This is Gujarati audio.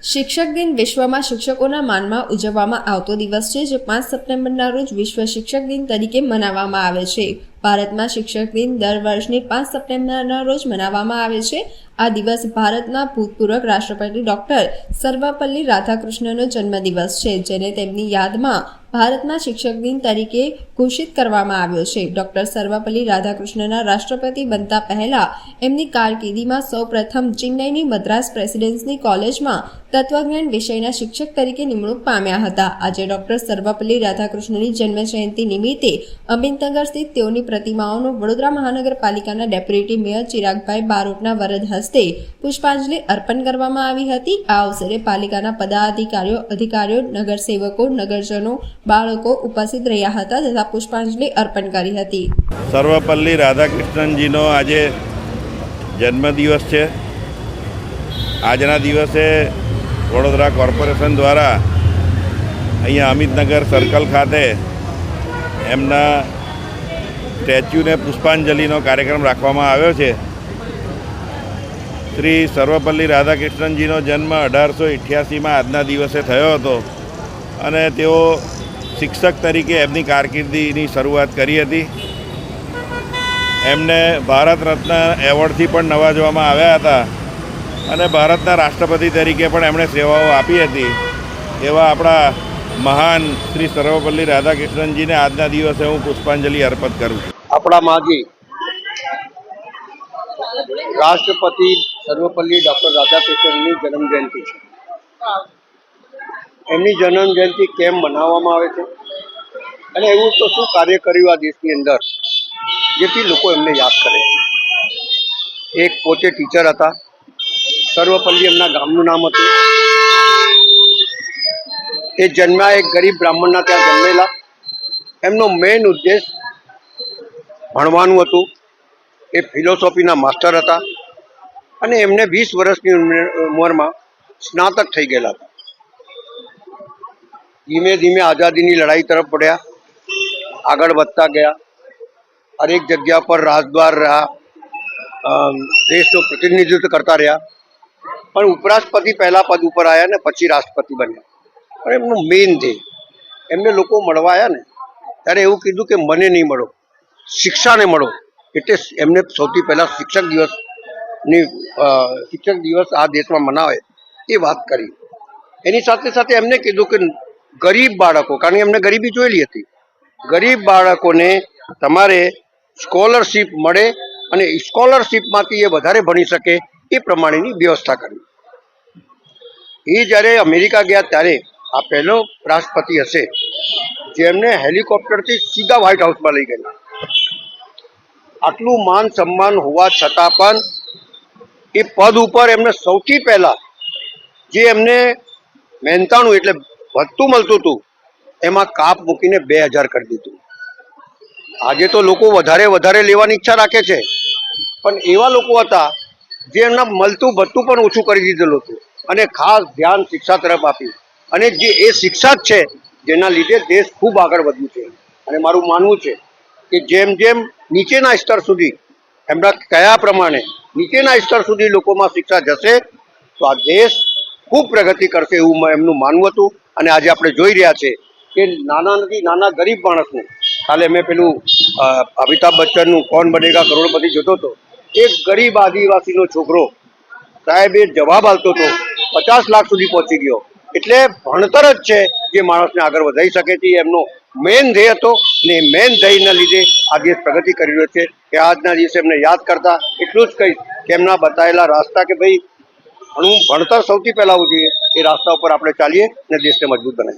શિક્ષક દિન વિશ્વમાં શિક્ષકોના માનમાં ઉજવવામાં આવતો દિવસ છે, જે 5 સપ્ટેમ્બરના રોજ વિશ્વ શિક્ષક દિન તરીકે મનાવવામાં આવે છે. ભારતમાં શિક્ષક દિન દર વર્ષની 5 સપ્ટેમ્બરના રોજ મનાવવામાં આવે છે. આ દિવસ ભારતના ભૂતપૂર્વ રાષ્ટ્રપતિ ડોક્ટર સર્વપલ્લી રાધાકૃષ્ણનનો જન્મદિવસ છે, જેને તેમની યાદમાં ભારતના શિક્ષક દિન તરીકે ઘોષિત કરવામાં આવ્યો છે. ડોક્ટર સર્વપલ્લી રાધાકૃષ્ણના રાષ્ટ્રપતિ બનતા પહેલા એમની કારકિર્દીમાં સૌપ્રથમ ચેન્નઈની મદ્રાસ પ્રેસિડેન્સી કોલેજમાં તત્વજ્ઞાન વિષયના શિક્ષક તરીકે નિમણૂક પામ્યા હતા. આજે ડોક્ટર સર્વપલ્લી રાધાકૃષ્ણની જન્મજયંતિ નિમિત્તે અમિતનગર સ્થિત તેઓની પ્રતિમાઓનું વડોદરા મહાનગરપાલિકાના ડેપ્યુટી મેયર ચિરાગભાઈ બારોટના વરદ હસ્તે પુષ્પાંજલિ અર્પણ કરવામાં આવી હતી. આ અવસરે પાલિકાના પદાધિકારીઓ, અધિકારીઓ, નગરસેવકો, નગરજનો, બાળકો ઉપસ્થિત રહ્યા હતા તથા પુષ્પાંજલિ અર્પણ કરી હતી. સર્વપલ્લી રાધાકૃષ્ણનજીનો આજે જન્મદિવસ છે. આજના દિવસે વડોદરા કોર્પોરેશન દ્વારા અહીંયા અમિતનગર સર્કલ ખાતે એમના સ્ટેચ્યુને પુષ્પાંજલિનો કાર્યક્રમ રાખવામાં આવ્યો છે. શ્રી સર્વપલ્લી રાધાકૃષ્ણનજીનો જન્મ 1888માં આજના દિવસે થયો હતો અને તેઓ શિક્ષક તરીકે એમની કારકિર્દીની શરૂઆત કરી હતી. એમને ભારત રત્ન એવોર્ડથી પણ નવાજવામાં આવ્યા હતા અને ભારતના રાષ્ટ્રપતિ તરીકે પણ એમણે સેવાઓ આપી હતી. એવા આપણા મહાન શ્રી સર્વપલ્લી રાધાકૃષ્ણનજીને આજના દિવસે હું પુષ્પાંજલિ અર્પિત કરું છું. આપણા માજી રાષ્ટ્રપતિ સર્વપલ્લી ડૉક્ટર રાધાકૃષ્ણનની જન્મજયંતિ છે. એમની જન્મજયંતિ કેમ મનાવવામાં આવે છે અને એવું તો શું કાર્ય કર્યું આ દેશની અંદર જેથી લોકો એમને યાદ કરે છે. એક પોતે ટીચર હતા. સર્વપલ્લી એમના ગામનું નામ હતું. એ જન્મ્યા એક ગરીબ બ્રાહ્મણના ત્યાં જન્મેલા. એમનો મેઇન ઉદ્દેશ ભણવાનું હતું. એ ફિલોસોફીના માસ્ટર હતા અને એમને 20 વર્ષની ઉંમરમાં સ્નાતક થઈ ગયેલા હતા. ધીમે ધીમે આઝાદીની લડાઈ તરફ પડ્યા, આગળ વધતા ગયા. હરેક જગ્યા પર રાજદ્વાર રહ્યા, દેશનું પ્રતિનિધિત્વ કરતા રહ્યા. પણ ઉપરાષ્ટ્રપતિ પહેલા પદ ઉપર આવ્યા ને પછી રાષ્ટ્રપતિ બન્યા. પણ એમનું મેઇન ધ્યેય, એમને લોકો મળવા આવ્યા ને ત્યારે એવું કીધું કે મને નહીં મળો, શિક્ષાને મળો. એટલે એમને સૌથી પહેલાં શિક્ષક દિવસ આ દેશમાં મનાવે એ વાત કરી. એની સાથે સાથે એમને કીધું કે ગરીબ બાળકો, કારણ કે એમને ગરીબી જોયેલી હતી, ગરીબ બાળકોને તમારે સ્કોલરશીપ મળે અને સ્કોલરશીપમાંથી એ વધારે ભણી શકે એ પ્રમાણેની વ્યવસ્થા કરવી. એ જ્યારે અમેરિકા ગયા ત્યારે આ પહેલો રાષ્ટ્રપતિ હશે જેમને હેલિકોપ્ટરથી સીધા વ્હાઇટ હાઉસમાં લઈ ગયેલા. આટલું માન સન્માન હોવા છતાં પણ એ પદ ઉપર એમને સૌથી પહેલાં જે એમને મહેનતાણું એટલે વધતું મળતું હતું એમાં કાપ મૂકીને 2000 કરી દીધું. આજે તો લોકો વધારે લેવાની ઈચ્છા રાખે છે, પણ એવા લોકો હતા જે એમના મળતું ભથ્થું પણ ઓછું કરી દીધેલું હતું અને ખાસ ધ્યાન શિક્ષા તરફ આપ્યું. અને જે એ શિક્ષા જ છે જેના લીધે દેશ ખૂબ આગળ વધ્યું છે. અને મારું માનવું છે કે જેમ જેમ નીચેના સ્તર સુધી એમના કયા પ્રમાણે નીચેના સ્તર સુધી લોકોમાં શિક્ષા જશે તો આ દેશ ખૂબ પ્રગતિ કરશે એવું એમનું માનવું હતું. અને આજે આપણે જોઈ રહ્યા છે કે નાનાથી નાના ગરીબ માણસને, કાલે મેં પેલું અમિતાભ બચ્ચનનું કોણ બનેગા કરોડપતિ જોતો હતો. એક ગરીબ આદિવાસીનો છોકરો સાહેબ એ જવાબ આપતો હતો 50 લાખ સુધી પહોંચી ગયો. એટલે ભણતર જ છે જે માણસને આગળ વધારી શકે છે. એમનો મેન ધ્યેય હતો અને એ મેન ધ્યેયના લીધે આ દેશ પ્રગતિ કરી રહ્યો છે. કે આજના દિવસે એમને યાદ કરતા એટલું જ કહીશ કે એમના બતાવેલા રાસ્તા કે ભાઈ ભણતર સૌથી પહેલાં આવવું જોઈએ, એ રાસ્તા ઉપર આપણે ચાલીએ અને દેશને મજબૂત બનાવીએ.